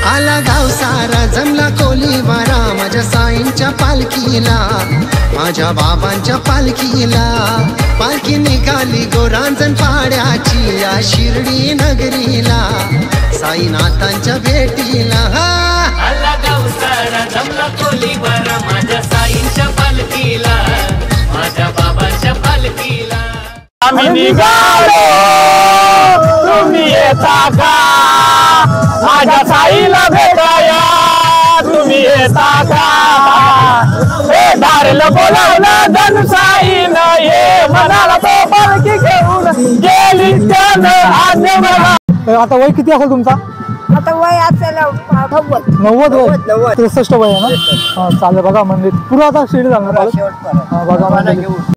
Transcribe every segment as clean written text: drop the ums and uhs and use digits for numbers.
आला गाव सारा जमला कोली वारा माझ्या साईंच्या पालखीला, माझ्या बाबांच्या पालखीला। पालखी निघाली गोरांजण पाड्याची या शिर्डी नगरीला, साईनाथांच्या भेटीला। आला गाव सारा जमला कोली वारा माझ्या साईंच्या पालखीला, माझ्या बाबांच्या पालखीला। आम्ही निघालो तुम्ही येता का, माझ्या साईला भेटाया तुम्ही येता का। हे धारलं बोलावलं धनुसाईनं, ये म्हणाला तो पालखी घेऊन गेली त्यानं आज्ञा मला। आता वय किती असेल तुमचा? आता वय असेल 90 वय 63 वय आहे ना? हा चालेल बघा म्हणजे पुरा आता शिर्डी जाणार बघा म्हणजे।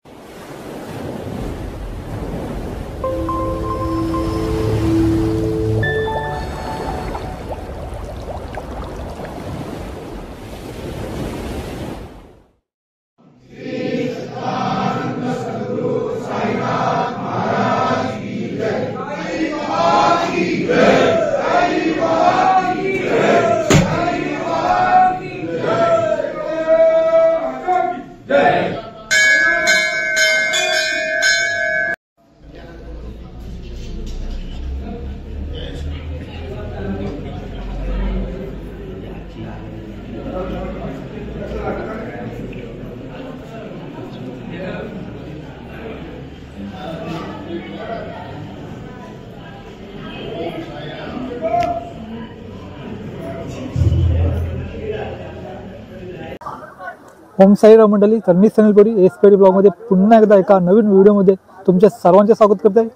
ओम साईराम मंडळी, तर मी सनील पोरी एसपीडी ब्लॉगमध्ये पुन्हा एकदा एका नवीन व्हिडिओमध्ये तुमच्या सर्वांचे स्वागत करत आहे।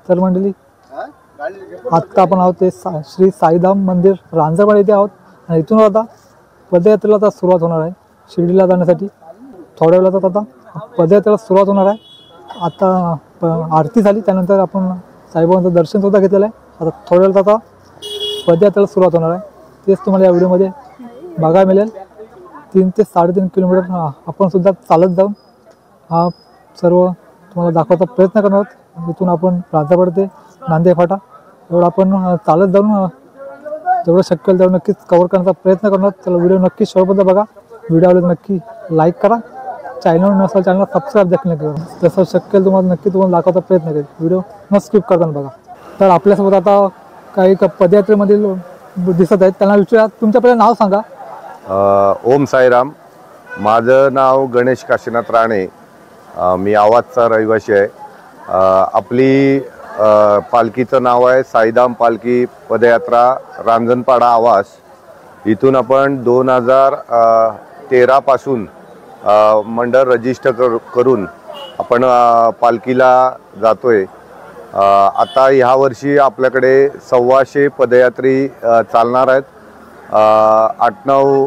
तर मंडळी आत्ता आपण आहोत ते श्री साईधाम मंदिर रांजणपाडा येथे आहोत आणि इथून आता पदयात्रेला आता सुरुवात होणार आहे शिर्डीला जाण्यासाठी। थोड्या वेळात आता पदयात्रेला सुरुवात होणार आहे। आता आरती झाली त्यानंतर आपण साईबाबांचं दर्शन सुद्धा घेतलेलं आहे। आता थोड्या वेळात आता पदयात्रेला सुरुवात होणार आहे, तेच तुम्हाला या व्हिडिओमध्ये बघायला मिळेल। 3 ते 3.5 किलोमीटर आपण सुद्धा चालत जाऊन हा सर्व तुम्हाला दाखवायचा प्रयत्न करणार आहोत। इथून आपण राजापाडा ते नांदे फाटा एवढं आपण चालत जाऊन जेवढं शक्य होईल तेवढं नक्कीच कव्हर करण्याचा प्रयत्न करणार आहोत। त्याला व्हिडिओ नक्की शेवटपर्यंत बघा, व्हिडिओ आवडल्यास नक्की लाईक करा, चॅनल नसेल चॅनलला सबस्क्राईब देखील नक्की करा। जसं शक्य होईल तुम्हाला नक्की तुम्हाला दाखवायचा प्रयत्न करेल, व्हिडिओ न स्किप करताना बघा। तर आपल्यासोबत आता काही पदयात्रेमधील दिसत आहेत, त्यांना विचारा तुमचं पहिलं नाव सांगा। ओम साईराम, माझं नाव गणेश काशीनाथ राणे, मी आवाजचा रहिवासी आहे। आपली पालखीचं नाव आहे साईधाम पालखी पदयात्रा रांजणपाडा आवास। इथून आपण 2013 पासून मंडळ रजिस्टर करून आपण पालखीला जातोय। आता ह्या वर्षी आपल्याकडे 125 पदयात्री चालणार आहेत। 8-9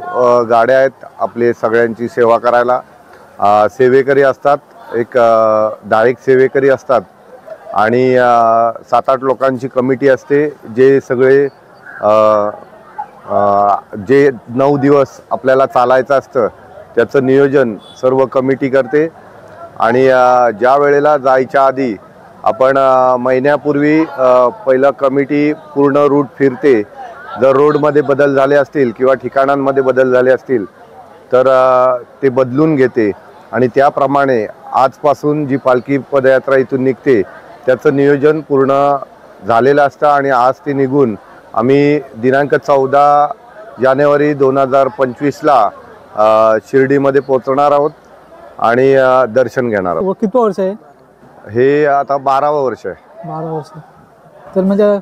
गाड्या आहेत आपले सगळ्यांची सेवा करायला। सेवेकरी असतात, एक 10 सेवेकरी असतात आणि 7-8 लोकांची कमिटी असते, जे सगळे जे 9 दिवस आपल्याला चालायचं असतं त्याचं नियोजन सर्व कमिटी करते। आणि ज्या वेळेला जायच्या आधी आपण महिन्यापूर्वी पहिलं कमिटी पूर्ण रूट फिरते। जर रोडमध्ये बदल झाले असतील किंवा ठिकाणांमध्ये बदल झाले असतील तर ते बदलून घेते आणि त्याप्रमाणे आजपासून जी पालखी पदयात्रा इथून निघते त्याचं नियोजन पूर्ण झालेलं असतं। आणि आज ते निघून आम्ही दिनांक 14 जानेवारी 2025ला शिर्डीमध्ये पोहोचणार आहोत आणि दर्शन घेणार आहोत। किती वर्ष आहे हे? आता 12वं वर्ष आहे। 12 वर्ष। तर म्हणजे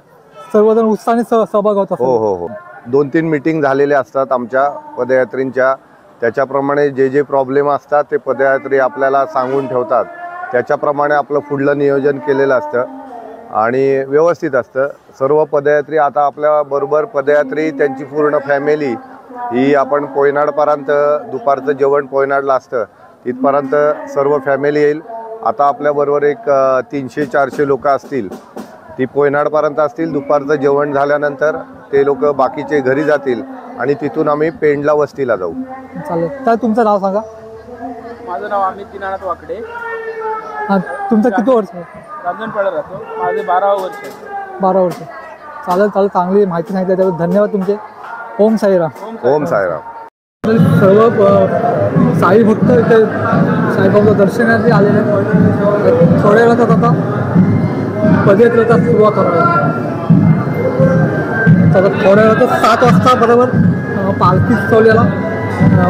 सर्वजण उत्साहाने सहभाग होतात? हो हो हो, 2-3 मीटिंग झालेले असतात आमच्या पदयात्रींच्या। त्याच्याप्रमाणे जे प्रॉब्लेम असतात ते पदयात्री आपल्याला सांगून ठेवतात, त्याच्याप्रमाणे आपलं पुढलं नियोजन केलेलं असतं आणि व्यवस्थित असतं। सर्व पदयात्री आता आपल्या बरोबर पदयात्री त्यांची पूर्ण फॅमिली ही आपण पोयनाडपर्यंत दुपारचं जेवण पोयनाडला असतं तिथपर्यंत सर्व फॅमिली येईल। आता आपल्याबरोबर एक 300-400 लोक असतील, ती पोयनाडपर्यंत असतील। दुपारचं जेवण झाल्यानंतर ते लोक बाकीचे घरी जातील आणि तिथून आम्ही पेंडला वस्तीला जाऊ। चालेल। तर तुमचं नाव सांगा। माझं नाव अमित दिनानाथ वाकडे। हां, तुमचं किती वर्ष आहे? रांजणपाडा राहतो, माझे 12 वर्ष आहे। 12 वर्ष। चालेल चालेल, चांगली माहिती सांगितली त्याबद्दल धन्यवाद तुमचे। ओम साईराम. ओम साईराम. सर्व साई भक्त इथे साईबाबाचं दर्शनासाठी आलेले आहेत. थोड्या वेळात आता पदयात्रेचा सुरुवात होणार आहे. तर थोड्या वेळात 7 वाजता बरोबर पालखी सोहळ्याला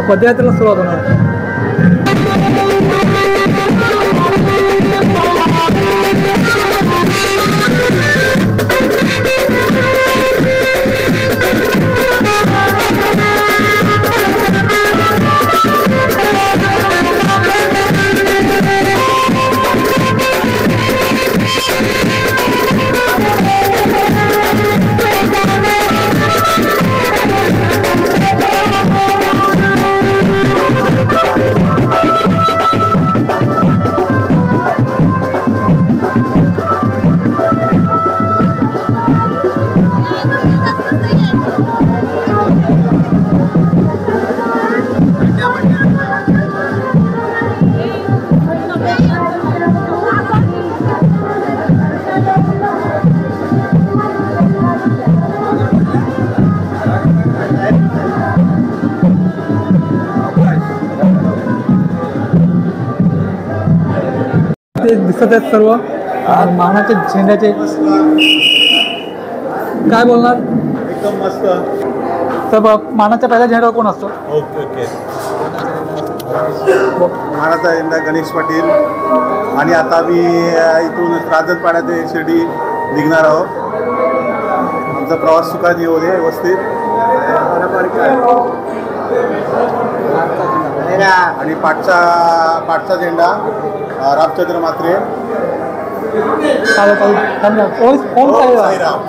पदयात्रेला सुरुवात होणार आहे. ते दिसत आहेत सर्व मानाचे झेंड्याचे. काय बोलणार? एकदम मस्त. तर मानाच्या पहिल्या झेंड्यावर कोण असतो? ओके. मानाचा झेंडा गणेश पाटील. आणि आता मी इथून राजनपाडा ते शिर्डी निघणार आहोत. आमचा प्रवास सुखाने येऊ दे व्यवस्थित. आणि पाठचा झेंडा रामचंद्र म्हात्रे. ओम साईराम.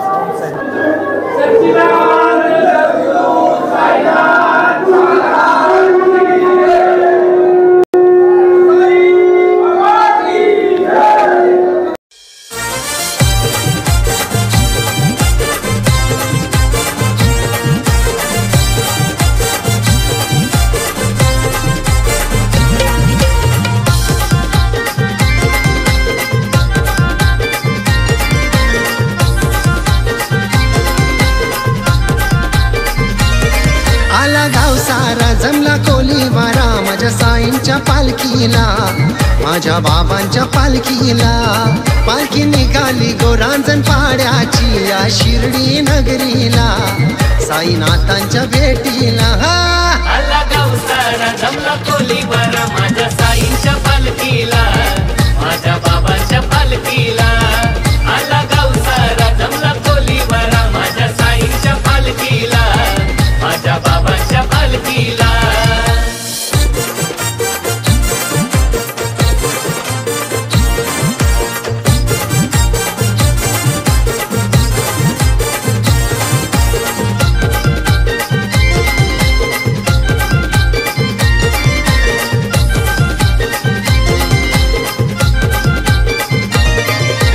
जमला कोली वारा माझ्या साईंच्या पालखीला, माझ्या बाबांच्या पालखीला. पालखी निघाली गोरांजण पाड्याची या शिर्डी नगरीला, साईनाथांच्या भेटीला. आला गावसारा जमला कोली वारा माझ्या साईंच्या पालखीला, माझ्या बाबांच्या पालखीला. आला गावसारा जमला कोली वारा माझ्या साईंच्या पालखीला, माझ्या बाबांच्या पालखीला.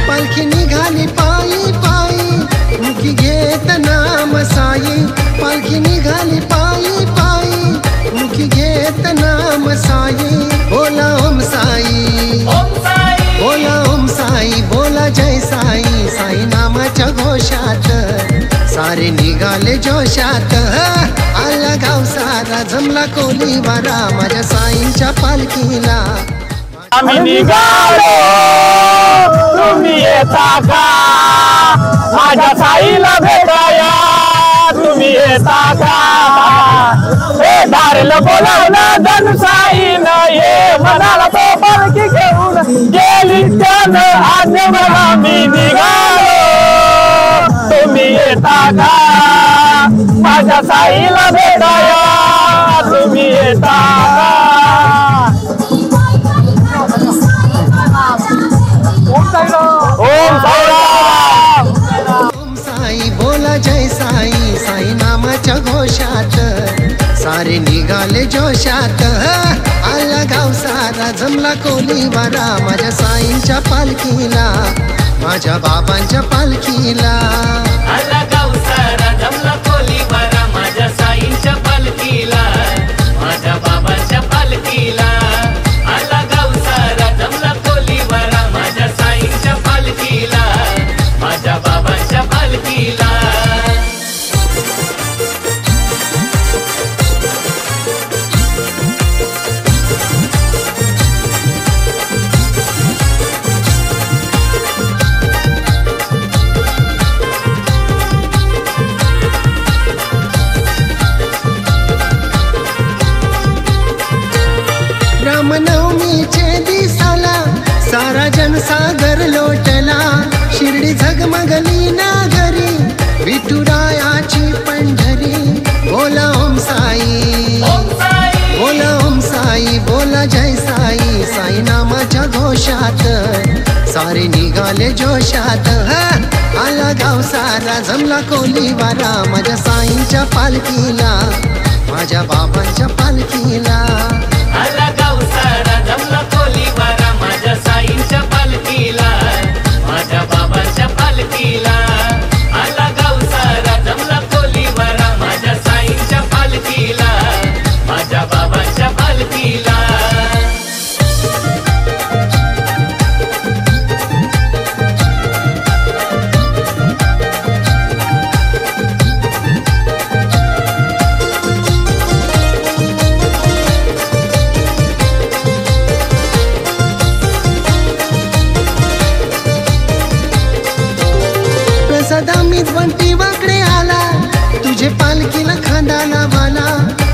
पालखी निघाली पायी पायी मुखी घेत नाम साई. पालखी निघाली पायी पायी मुखी घेत नाम साई. बोला ओम साई, बोला ओम साई, बोला जय साई. साई नामाच्या घोषात सारे निघाले जोशात. आला गाव सारा जमला कोली वारा माझ्या साईंच्या पालखीला. आम्ही निघालो तुम्ही येता का, माझ्या साईला भेटाया तुम्ही येता का. हे दारला बोलावलं धन साईनं ये म्हणाला तो पालखी घेऊन गेली त्यानं. आज मला मी निघालो तुम्ही येता का, माझ्या साईला भेटाया तुम्ही येता का. ओम साईराम. ओम साई, बोला जय साई. साई नामाच्या घोषात सारे निघाले जोशात. आला गाव सारा जमला कोली वारा माझ्या साईंच्या पालखीला, माझ्या बाबांच्या पालखीला. आला गावसारा जमला कोली वारा माझ्या साईंच्या पालखीला, माझ्या बाबांच्या पालखीला. आला गावसारा जमला कोली वारा माझ्या साईंच्या पालखीला, माझ्या बाबांच्या पालखीला. जोशात, सारे निघाले जोशात. आला गाव सारा जमला कोली वारा, माझ्या साईंच्या पालखीला, माझ्या बाबांच्या पालखीला. आला गाव सारा जमला कोली वारा, माझ्या साईंच्या पालखीला, माझ्या बाबांच्या पालखीला. आला गाव सारा जमला कोली वारा, माझ्या साईंच्या पालखीला, माझ्या बाबांच्या पालखीला. सदामीत वंटी वाकडे आला, तुझे पालखीला खांदाला वाला.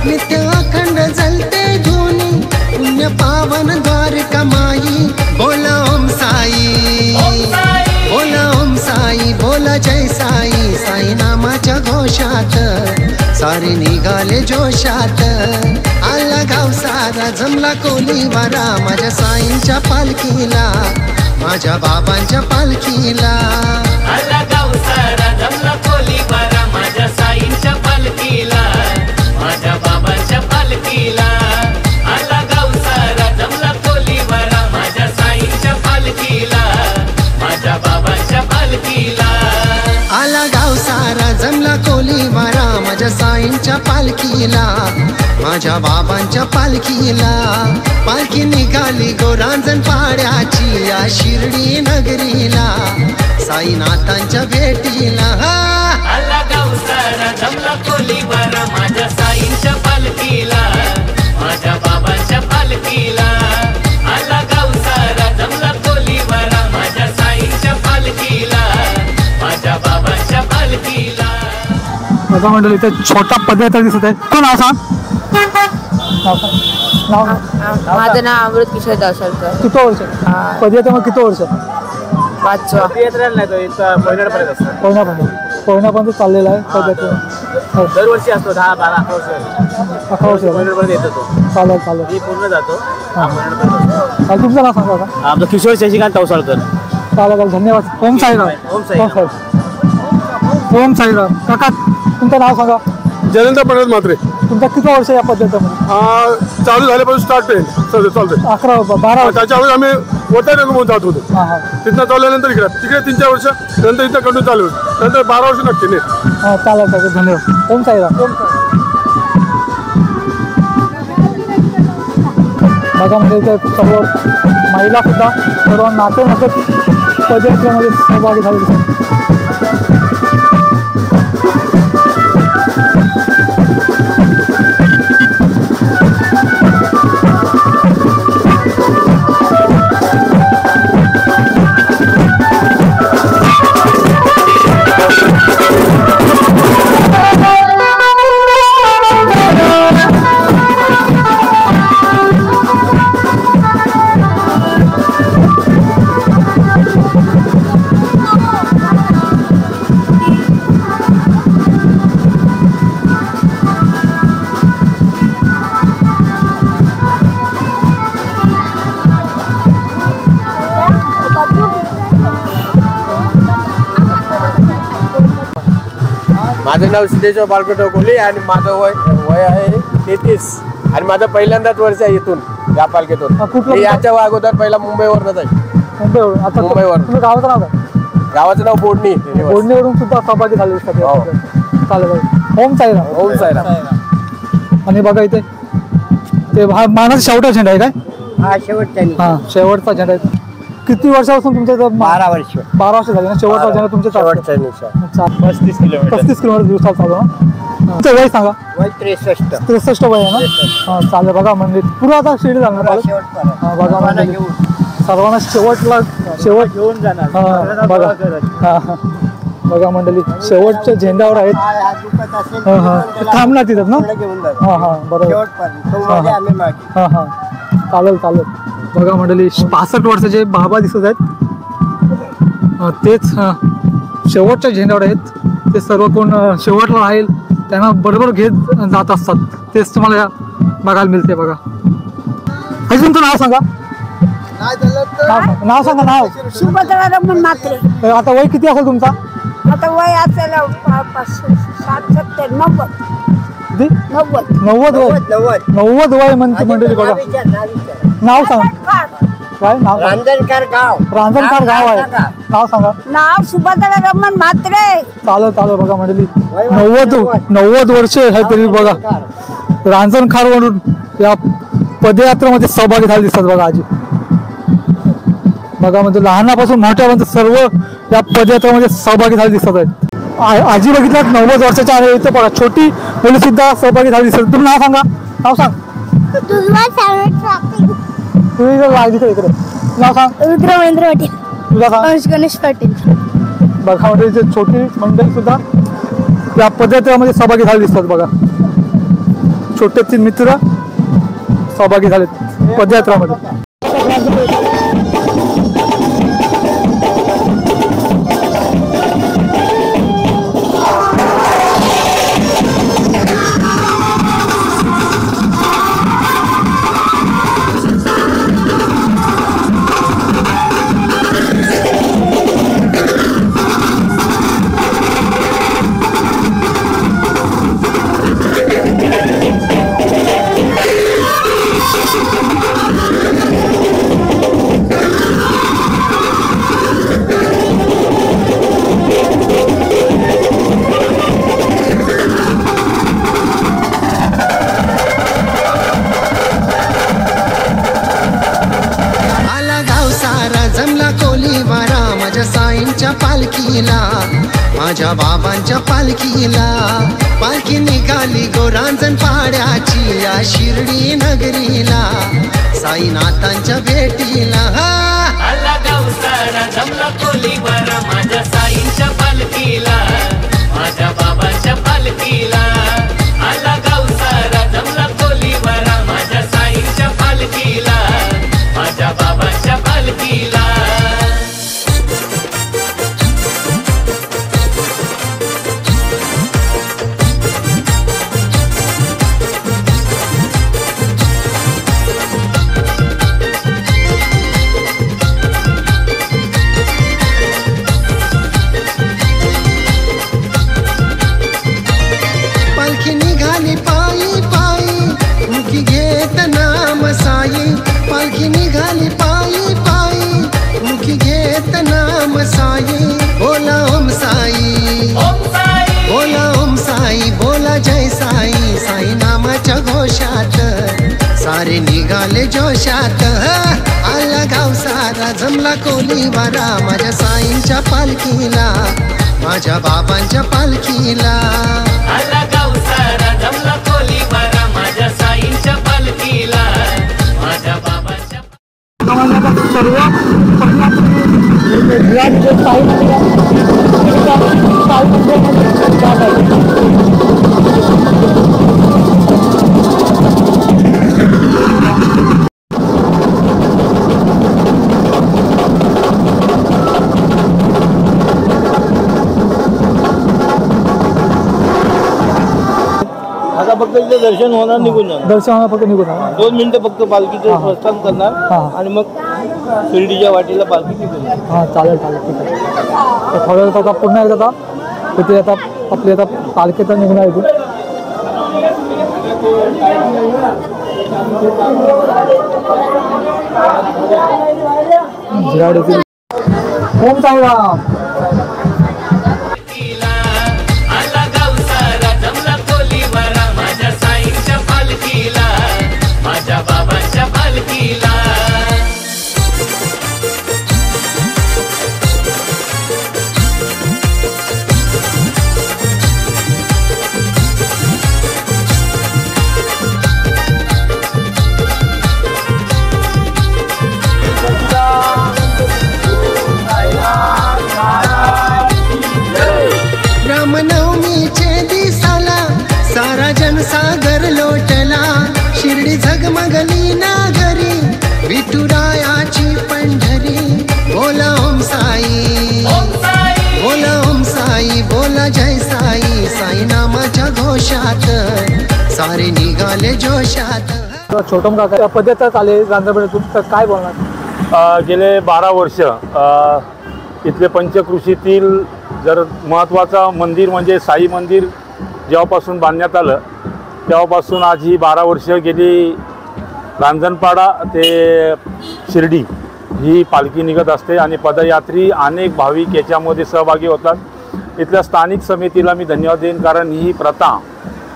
नित्य अखंड जलते धुनी, पुण्य पावन द्वारका माई. बोला ओम साई, बोला ओम साई, बोला जय साई. साई नामाच्या घोषात सारे निघाले जोशात. आला गाव सारा जमला कोली वारा, माझ्या साईंच्या पालखीला, माझ्या बाबांच्या पालखीला. आला गाव सारा जमला कोली वारा, माझ्या साईंच्या पालखीला, माझ्या बाबांच्या पालखीला. आला गाव सारा जमला कोली वारा, माझ्या साईंच्या पालखीला, माझ्या बाबांच्या पालखीला. आला गाव सारा जमला कोली वारा, माझ्या साईंच्या पालखीला, माझ्या बाबांच्या पालखीला. पालखी निघाली गोरांजण पाड्याची, या शिर्डी नगरीला, साईनाथांच्या भेटीला. आला गाव सारा जमला कोली वारा, माझ्या साईंच्या पालखीला, माझ्या बाबांच्या पालखीला. आला गाव सारा जमला कोली वारा, माझ्या साईंच्या पालखीला, माझ्या बाबांच्या पालखीला. बघा मंडळी इथे छोटा पदयात्रा दिसत आहे. कोण नाव सांग? नाव माझं नाव अमृत किशोर दासरकर. किती वर्ष पदयात्रेमध्ये? किती वर्ष? 5 यात्रेला नाही तो इथं पहिल्यापर्यंत असतो. पोहण्यापर्यंत चाललेला आहे पदयात्रा. दरवर्षी असतो 10-12 वर्ष 11 वर्ष पहिल्यापर्यंत येतो तो. चालेल. मी पूर्ण जातो. तुमचं नाव सांगा का? आपलं किशोर शशिकांत तवसाळकर. चालेल, धन्यवाद. ओम साईराम. ओम साईराम. ओम साईराम. काका तुमचं नाव सांगा? जयंत पटेल म्हात्रे. तुमचा किती वर्ष या पद्धतीमध्ये? चालू झाल्यापासून स्टार्ट चालतोय 11-12 वर्ष. त्याच्यावेळी आम्ही वताने म्हणून जात होतो. तिथनं चालल्यानंतर तिकडे 3-4 वर्ष नंतर इथं कंटिन्यू चालू होतं. नंतर 12 वर्ष नक्की नाही. चालेल, धन्यवाद. ओम साईराम. बघा म्हणजे इथे सर्व महिला सुद्धा सर्व नाते पदयात्रेमध्ये सहभागी झाले दिसतात. माझं नाव सिद्धेश्वर बालपेठ कोली आणि माझं वय आहे 33 आणि माझं पहिल्यांदाच वर्ष आहे इथून या पालखीतून. याच्या अगोदर पहिला मुंबईवरनच आहे. मुंबईवर. तुम्ही गावाचं नाव काय? गावाचं नाव बोडणी. बोडणीवरून सुद्धा सहभागी झाले दिसतात. चालेल. ओम साईराम. ओम साईराम. आणि बघा इथे ते मानाचा शेवटचा झेंडा आहे काय? हा शेवटचा. शेवटचा झेंडा आहे. किती वर्षापासून तुमच्या 12 वर्ष. 12 वर्ष झाली ना? शेवटचा झेंडा तुमच्या 35 किलोमीटर. 35 किलोमीटर दिवसात चालू ना? तुमचं वय सांगा? वय 63. 63 वय आहे ना? चालेल. बघा म्हणजे पुरा आता शिर्डी जाणार. बघा म्हणजे सर्वांना शेवट घेऊन जाणार. बघा मंडळी शेवटच्या झेंड्यावर आहेत. थांबणार तिथं ना? बरोबर. चालेल. बघा मंडळी 65 वर्षाचे बाबा दिसत आहेत. तेच शेवटच्या झेंड्यावर आहेत. ते सर्व कोण शेवटला राहील त्यांना बरोबर घेत जात असतात. तेच तुम्हाला बघायला मिळते. बघा अजून तुमचं नाव सांगा? नाव सांगा नाव. सुभद्रा रमण म्हात्रे. आता वय किती असेल तुमचा? आता वय असेल 90 वय म्हणते मंडळी बघा. नाव सांगा काय नाव? रांजणकर गाव आहे. नाव सांगा. नाव सुभद्रा रमण म्हात्रे. चालेल बघा मंडळी 90 वर्ष आहे तरी बघा रांजणखार म्हणून या पदयात्रेमध्ये सहभागी झाले दिसतात बघा. आजी बघा म्हणजे लहानापासून मोठ्यापर्यंत सर्व या पदयात्रेमध्ये सहभागी झाले दिसत आहेत. आजी बघितल्यात 90 वर्षाच्या आहे. इथे बघा छोटी मुली सुद्धा सहभागी झाली दिसत. तुम्ही नाव सांगा. नाव सांग. इकडे नाव सांग. रुद्र महेंद्र पाटील. तुझा सांग. गणेश पाटील. बघा म्हणजे छोटी मंडळी सुद्धा या पदयात्रेमध्ये सहभागी झाले दिसतात बघा. छोटे मित्र सहभागी झालेत पदयात्रामध्ये. माझ्या बाबांच्या पालखीला पालखी निघाली गोरांजण पाड्याची या शिर्डी नगरीला साईनाथांच्या भेटीला. आला गावसारा जमला कोलीवर माझ्या साईंच्या पालखीला माझ्या बाबांच्या पालखीला. आला गावसारा जमला कोलीवर माझ्या साईंच्या पालखीला माझ्या बाबांच्या पालखीला. सारे निघाले जोशात. आला गाव सारा जमला कोलीवारा माझ्या साईंच्या पालखीला माझ्या बाबांच्या पालखीला. आला गाव सारा जमला कोलीवारा माझ्या साईंच्या पालखीला माझ्या बाबांच्या. आता फक्त इथे दर्शन होणार, निघून जाणार. दर्शन होणार फक्त निघून जाणार. 2 मिनिटं फक्त पालखीचं प्रस्थान करणार आणि मग शिर्डीच्या वाटेला पालखी निघून जाणार. हां चालेल ठीक आहे. तर थोड्या वेळात आता पुन्हा एकदा तिथे आता आपली आता पालखी तर निघून आहे इथे. ओम साईराम. माझ्या बाबांच्या पालखीला. रामनवमीचे दिसाला सारा जनसागर लोटला शिर्डी झगमगली नागरी विठुरायाची पंढरी. बोला ओम साई बोला ओम साई बोला जय साई साई नामाच्या घोषात सारे निघाले जोशात. छोटम काका पद्धत आले गांधीतून तर काय बोलणार? गेले 12 वर्ष इथले पंचकृषीतील जर महत्त्वाचं मंदिर म्हणजे साई मंदिर जेव्हापासून बांधण्यात आलं तेव्हापासून आज ही 12 वर्ष गेली रांजणपाडा ते शिर्डी ही पालखी निघत असते आणि पदयात्री अनेक भाविक याच्यामध्ये सहभागी होतात। इथल्या स्थानिक समितीला मी धन्यवाद देईन, कारण ही प्रथा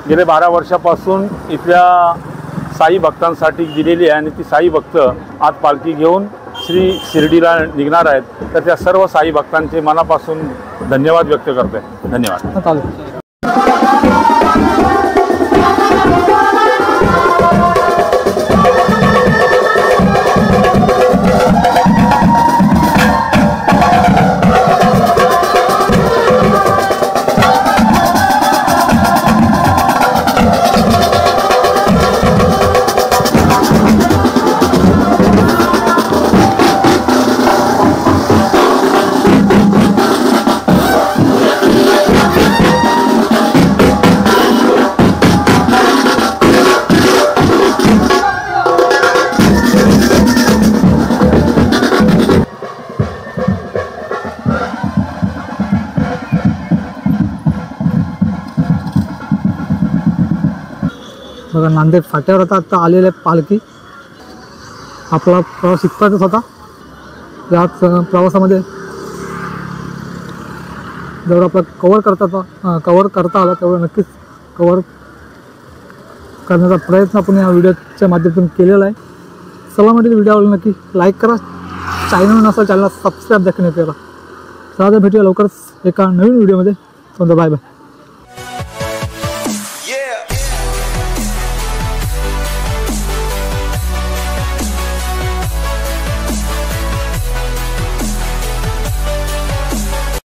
गेले 12 वर्षापासून इथल्या साई भक्तांसाठी दिलेली आहे आणि ती साई भक्त आज पालखी घेऊन श्री शिर्डीला निघणार आहेत। तर त्या सर्व साई भक्तांचे मनापासून धन्यवाद व्यक्त करते। धन्यवाद। बघा नांदेड फाट्यावर आता आलेल्या पालखी आपला प्रवास इतकाच होता। याच प्रवासामध्ये जेवढं आपला कव्हर करता आला तेवढं नक्कीच कव्हर करण्याचा प्रयत्न आपण या व्हिडिओच्या माध्यमातून केलेला आहे। चला म्हणजे व्हिडिओ आवडला नक्की लाईक करा, चॅनल नसेल चॅनलला सबस्क्राईब देखील करा। चला भेटूया लवकरच एका नवीन व्हिडिओमध्ये। Bye bye.